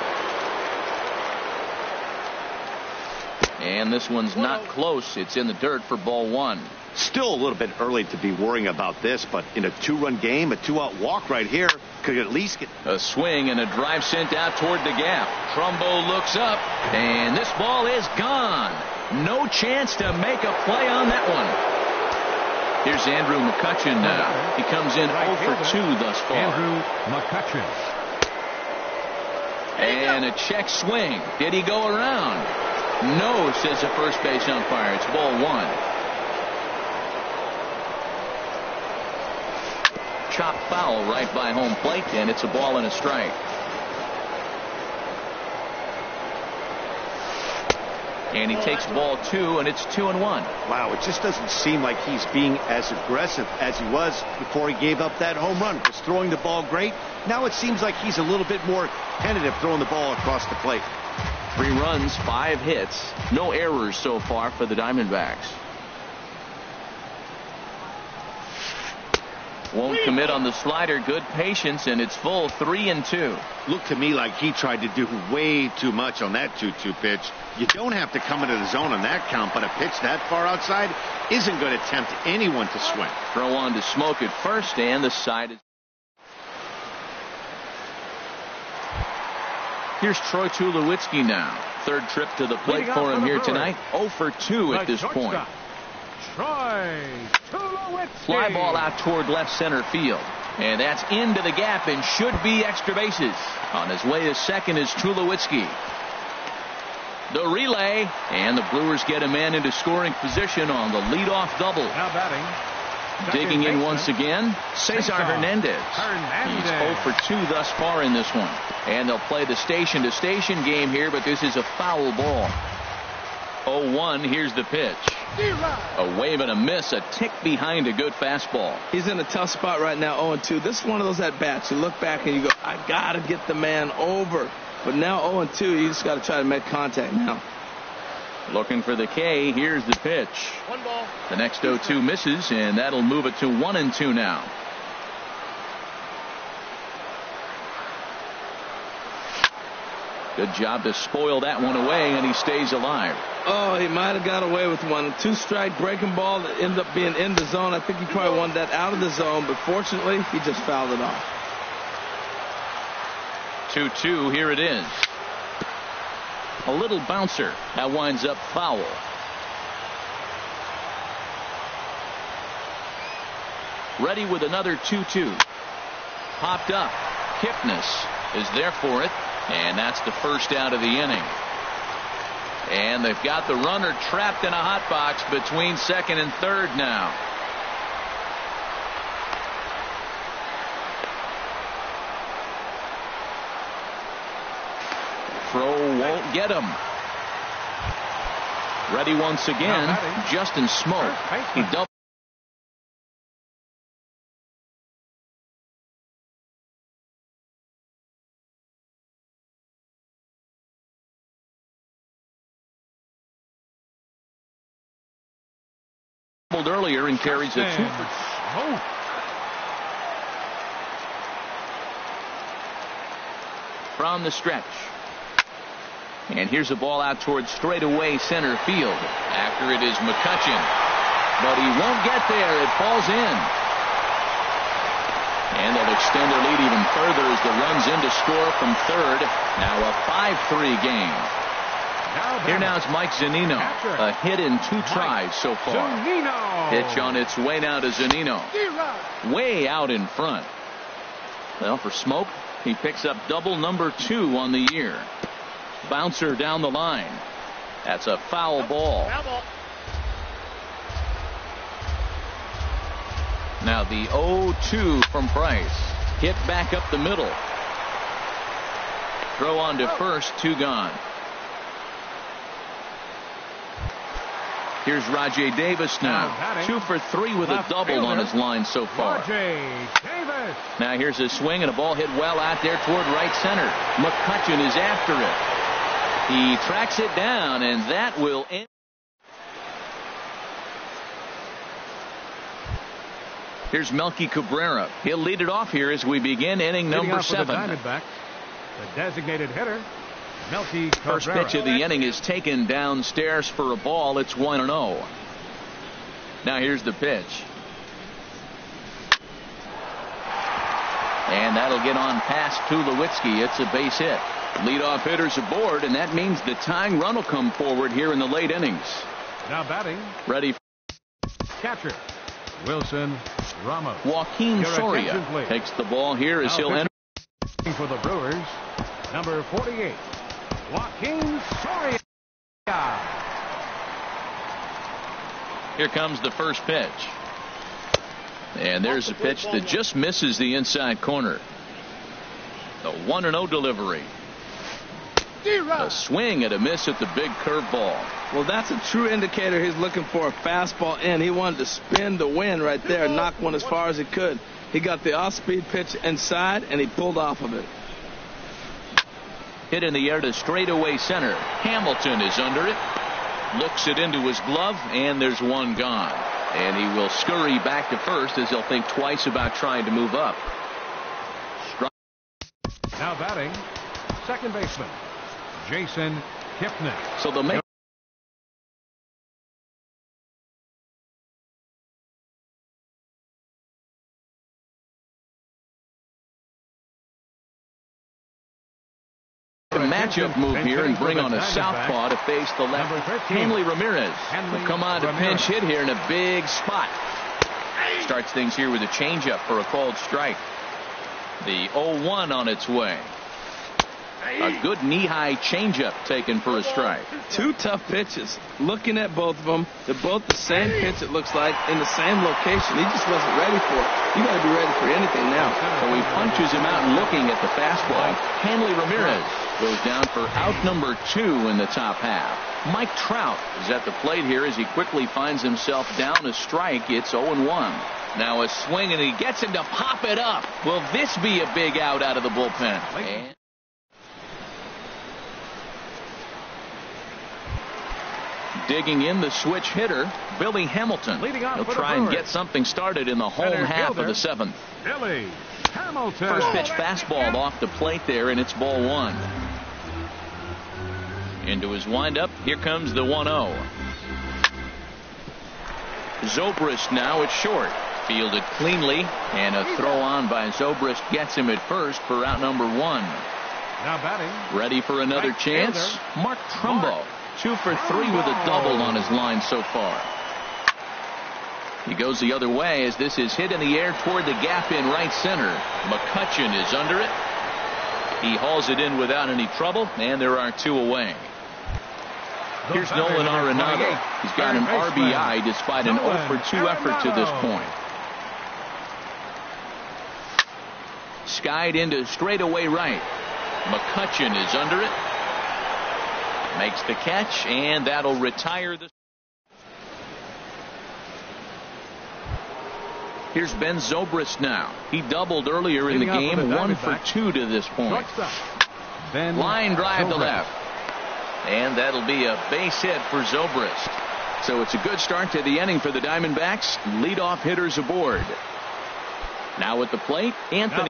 Speaker 1: And this one's not close. It's in the dirt for ball 1.
Speaker 4: Still a little bit early to be worrying about this, but in a 2-run game, a 2-out walk right here could at least get
Speaker 1: a swing and a drive sent out toward the gap. Trumbo looks up, and this ball is gone. No chance to make a play on that one. Here's Andrew McCutchen now. He comes in 0 for 2 thus far.
Speaker 3: Andrew McCutchen.
Speaker 1: And a check swing. Did he go around? No, says the first base umpire. It's ball 1. Chop foul right by home plate, and it's a ball and a strike. And he takes ball 2, and it's 2-1.
Speaker 4: Wow, it just doesn't seem like he's being as aggressive as he was before he gave up that home run. Was throwing the ball great. Now it seems like he's a little bit more tentative throwing the ball across the plate.
Speaker 1: 3 runs, 5 hits. No errors so far for the Diamondbacks. Won't commit on the slider. Good patience, and it's full. 3-2.
Speaker 4: Looked to me like he tried to do way too much on that 2-2 pitch. You don't have to come into the zone on that count, but a pitch that far outside isn't going to tempt anyone to swing.
Speaker 1: Throw on to Smoke at first, and the side is. Here's Troy Tulowitzki now. 3rd trip to the plate for him here tonight. 0 for 2 at this point.
Speaker 3: Troy Tulowitzki.
Speaker 1: Fly ball out toward left center field. And that's into the gap and should be extra bases. On his way to second is Tulowitzki. The relay, and the Brewers get a man into scoring position on the leadoff double.
Speaker 3: Now batting,
Speaker 1: Digging in once again, Cesar Hernandez. He's 0 for 2 thus far in this one. And they'll play the station-to-station game here, but this is a foul ball. 0-1, here's the pitch. A wave and a miss, a tick behind a good fastball.
Speaker 2: He's in a tough spot right now, 0-2. This is one of those at-bats. You look back and you go, I got to get the man over. But now 0-2, you just got to try to make contact now.
Speaker 1: Looking for the K. Here's the pitch.
Speaker 3: One ball.
Speaker 1: The next 0-2 misses, and that'll move it to 1-2 now. Good job to spoil that one away, and he stays alive.
Speaker 2: Oh, he might have got away with one. 2-strike breaking ball that ended up being in the zone. I think he probably wanted that out of the zone, but fortunately, he just fouled it off.
Speaker 1: 2-2, here it is. A little bouncer. That winds up foul. Ready with another 2-2. Popped up. Kipnis is there for it. And that's the first out of the inning. And they've got the runner trapped in a hot box between second and third now. Throw won't get him. Ready once again. Justin Smoke. He doubled. Earlier and carries a 2 for Smoke. From the stretch. And here's a ball out towards straightaway center field. After it is McCutchen. But he won't get there. It falls in. And they'll extend their lead even further as the runs in to score from third. Now a 5-3 game. Here now is Mike Zunino. A hit in 2 tries so far. Pitch on its way now to Zunino. Way out in front. Well, for Smoke, he picks up double number 2 on the year. Bouncer down the line. That's a foul ball. Now the 0-2 from Price. Hit back up the middle. Throw on to first, 2 gone. Here's Rajay Davis now. 2 for 3 with a double on his line so far. Now here's a swing and a ball hit well out there toward right center. McCutchen is after it. He tracks it down, and that will end. Here's Melky Cabrera. He'll lead it off here as we begin inning number 7.
Speaker 3: The designated hitter. Melky Cabrera.
Speaker 1: First pitch of the inning is taken downstairs for a ball. It's 1-0. Now here's the pitch. And that'll get on past Tulowitzki. It's a base hit. Leadoff hitters aboard, and that means the tying run will come forward here in the late innings.
Speaker 3: Now batting.
Speaker 1: Ready.
Speaker 3: Catcher. Wilson Ramos.
Speaker 1: Joaquin Soria takes the ball here as he'll enter.
Speaker 3: For the Brewers, number 48. Joaquin Soria.
Speaker 1: Here comes the first pitch. And there's a pitch that just misses the inside corner. The 1-0 delivery. A swing and a miss at the big curveball.
Speaker 2: Well, that's a true indicator he's looking for a fastball in. He wanted to spin the wind right there, knock one as far as he could. He got the off-speed pitch inside, and he pulled off of it.
Speaker 1: Hit in the air to straightaway center. Hamilton is under it. Looks it into his glove, and there's one gone. And he will scurry back to first as he'll think twice about trying to move up.
Speaker 3: Now batting, second baseman, Jason Kipnis.
Speaker 1: So the make matchup move here and bring on a southpaw to face the left. Hanley Ramirez will come on to pinch hit here in a big spot. Starts things here with a changeup for a called strike. The 0-1 on its way. A good knee-high changeup taken for a strike.
Speaker 2: Two tough pitches. Looking at both of them, they're both the same pitch, it looks like, in the same location. He just wasn't ready for it. You got to be ready for anything now.
Speaker 1: So he punches him out looking at the fastball. Hanley Ramirez goes down for out number 2 in the top half. Mike Trout is at the plate here as he quickly finds himself down a strike. It's 0-1. Now a swing, and he gets him to pop it up. Will this be a big out of the bullpen? And digging in the switch hitter, Billy Hamilton. He'll try and get something started in the home half of the 7th.
Speaker 3: Billy Hamilton.
Speaker 1: First pitch fastball off the plate there, and it's ball 1. Into his windup, here comes the 1-0. Zobrist now at short. Fielded cleanly, and a throw on by Zobrist gets him at first for out number 1.
Speaker 3: Now batting.
Speaker 1: Ready for another chance?
Speaker 3: Fielder.
Speaker 1: Mark Trumbo. 2 for 3 with a double on his line so far. He goes the other way as this is hit in the air toward the gap in right center. McCutchen is under it. He hauls it in without any trouble, and there are 2 away. Here's Nolan Arenado. He's got an RBI despite an 0 for 2 effort to this point. Skied into straightaway right. McCutchen is under it. Makes the catch, and that'll retire the. Here's Ben Zobrist now. He doubled earlier in the game, 1 for 2 to this point. Line drive to left. And that'll be a base hit for Zobrist. So it's a good start to the inning for the Diamondbacks. Leadoff hitters aboard. Now at the plate, Anthony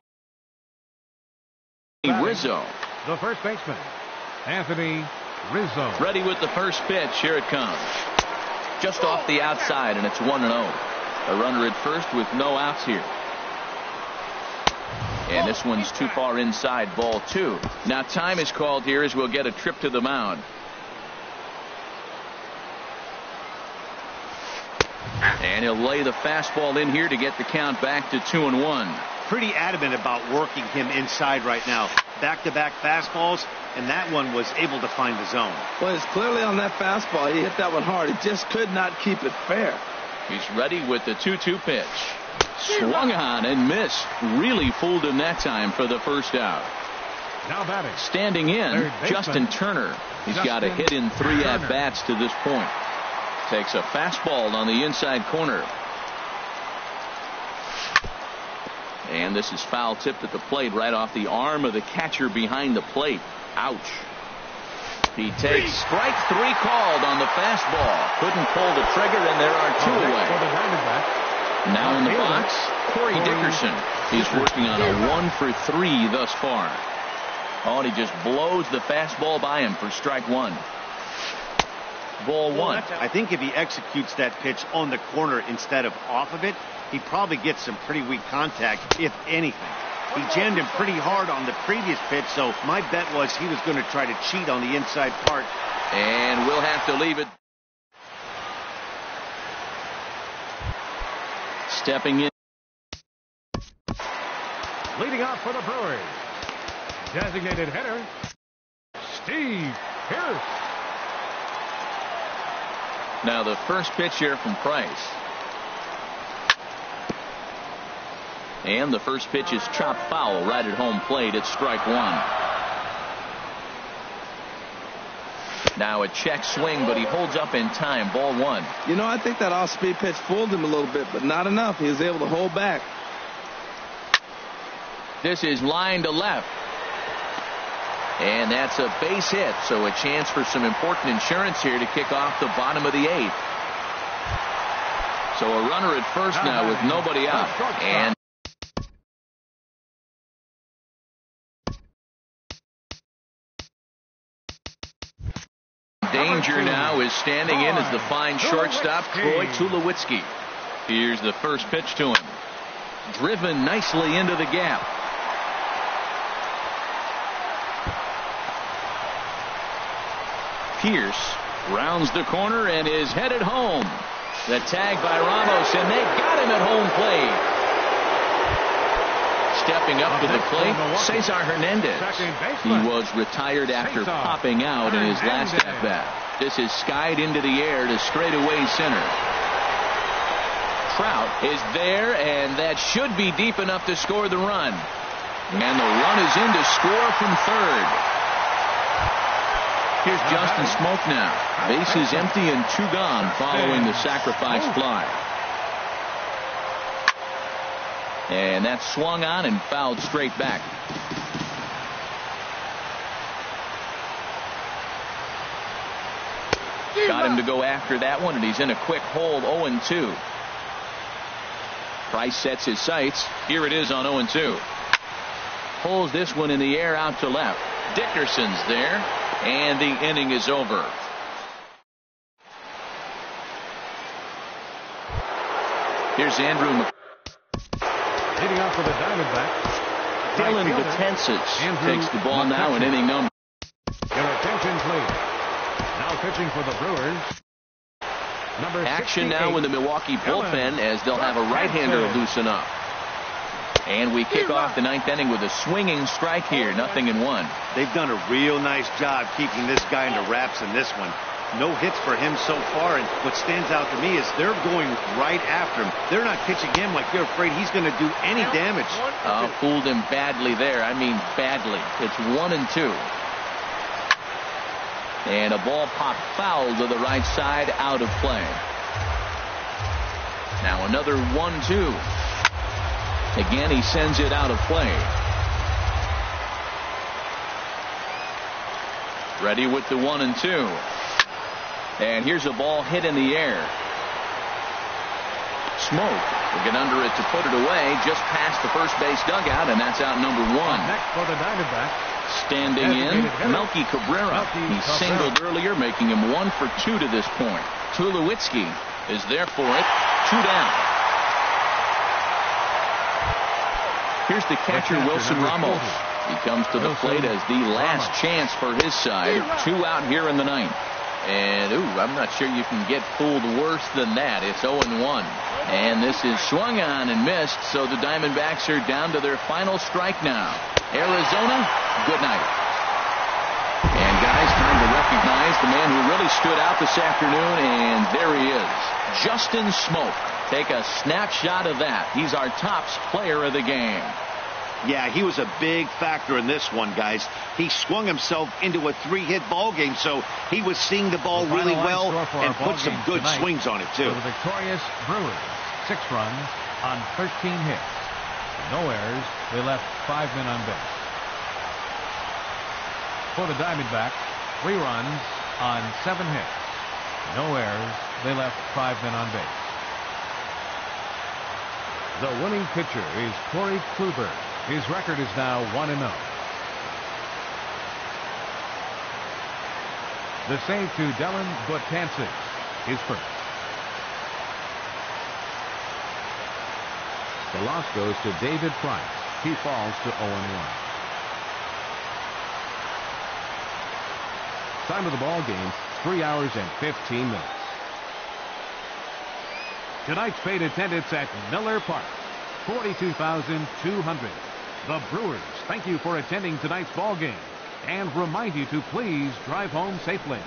Speaker 1: Rizzo.
Speaker 3: The first baseman, Anthony Rizzo.
Speaker 1: Ready with the first pitch. Here it comes. Just off the outside, and it's 1-0. A runner at first with no outs here. And this one's too far inside, ball 2. Now time is called here as we'll get a trip to the mound. And he'll lay the fastball in here to get the count back to 2-1.
Speaker 4: Pretty adamant about working him inside right now. Back-to-back fastballs, and that one was able to find the zone.
Speaker 2: Well, it's clearly on that fastball. He hit that one hard. He just could not keep it fair.
Speaker 1: He's ready with the 2-2 pitch. Swung on and missed. Really fooled him that time for the first out.
Speaker 3: Now batting.
Speaker 1: Standing in, Justin Turner. He's got a hit in 3 at-bats to this point. Takes a fastball on the inside corner. And this is foul tipped at the plate right off the arm of the catcher behind the plate. Ouch. He takes strike 3 called on the fastball. Couldn't pull the trigger, and there are 2 away. Now in the box, Corey Dickerson. He's working on a 1 for 3 thus far. Oh, and he just blows the fastball by him for strike 1. Ball 1.
Speaker 4: I think if he executes that pitch on the corner instead of off of it, he probably gets some pretty weak contact, if anything. He jammed him pretty hard on the previous pitch, so my bet was he was going to try to cheat on the inside part.
Speaker 1: And we'll have to leave it. Stepping in.
Speaker 3: Leading off for the Brewers, designated hitter, Steve Pearce.
Speaker 1: Now the first pitch here from Price. And the first pitch is chopped foul right at home plate. It's strike 1. Now a check swing, but he holds up in time. Ball 1.
Speaker 2: You know, I think that off-speed pitch fooled him a little bit, but not enough. He was able to hold back.
Speaker 1: This is line to left. And that's a base hit, so a chance for some important insurance here to kick off the bottom of the 8th. So a runner at first now with nobody out. And danger now is standing in as the fine shortstop, Troy Tulowitzki. Here's the first pitch to him. Driven nicely into the gap. Pierce rounds the corner and is headed home. The tag by Ramos, and they got him at home plate. Step Stepping up to the plate, Cesar Hernandez. He was retired after popping out in his last at-bat. This is skied into the air to straightaway center. Trout is there, and that should be deep enough to score the run. And the run is in to score from third. Here's Justin Smoke now. Bases empty and 2 gone following the sacrifice fly. And that's swung on and fouled straight back. Got him to go after that one, and he's in a quick hole, 0-2. Price sets his sights. Here it is on 0-2. Pulls this one in the air out to left. Dickerson's there, and the inning is over. Here's Andrew.
Speaker 3: Leading off for the Diamondbacks,
Speaker 1: Dylan Betances takes the ball now in inning number.
Speaker 3: Your attention, please. Now pitching for the Brewers.
Speaker 1: Action now in the Milwaukee bullpen as they'll have a right-hander loosen up. And we kick off the 9th inning with a swinging strike here, 0-1.
Speaker 4: They've done a real nice job keeping this guy into wraps in this one. No hits for him so far, and what stands out to me is they're going right after him. They're not pitching him like they're afraid he's going to do any damage.
Speaker 1: Fooled him badly there. I mean badly. It's 1-2. And a ball popped foul to the right side, out of play. Now another 1-2. Again, he sends it out of play. Ready with the 1-2. And here's a ball hit in the air. Smoke will get under it to put it away just past the first base dugout, and that's out number 1.
Speaker 3: Next for the Diamondbacks.
Speaker 1: Standing in, Melky Cabrera. He singled earlier, making him 1 for 2 to this point. Tulowitzki is there for it. 2 down. Here's the catcher, Wilson Ramos. He comes to the plate as the last chance for his side. 2 out here in the 9th. And, I'm not sure you can get fooled worse than that. It's 0-1. And this is swung on and missed, so the Diamondbacks are down to their final strike now. Arizona, good night. And, guys, time to recognize the man who really stood out this afternoon, and there he is, Justin Smoke. Take a snapshot of that. He's our tops player of the game.
Speaker 4: Yeah, he was a big factor in this one, guys. He swung himself into a 3-hit ball game, so he was seeing the ball really well and put some good swings on it, too.
Speaker 3: For the victorious Brewers, 6 runs on 13 hits. No errors. They left 5 men on base. For the Diamondbacks, 3 runs on 7 hits. No errors. They left 5 men on base. The winning pitcher is Corey Kluber. His record is now 1-0. The save to Dylan Betances is first. The loss goes to David Price. He falls to 0-1. Time of the ball game, 3 hours and 15 minutes. Tonight's paid attendance at Miller Park, 42,200. The Brewers thank you for attending tonight's ball game and remind you to please drive home safely.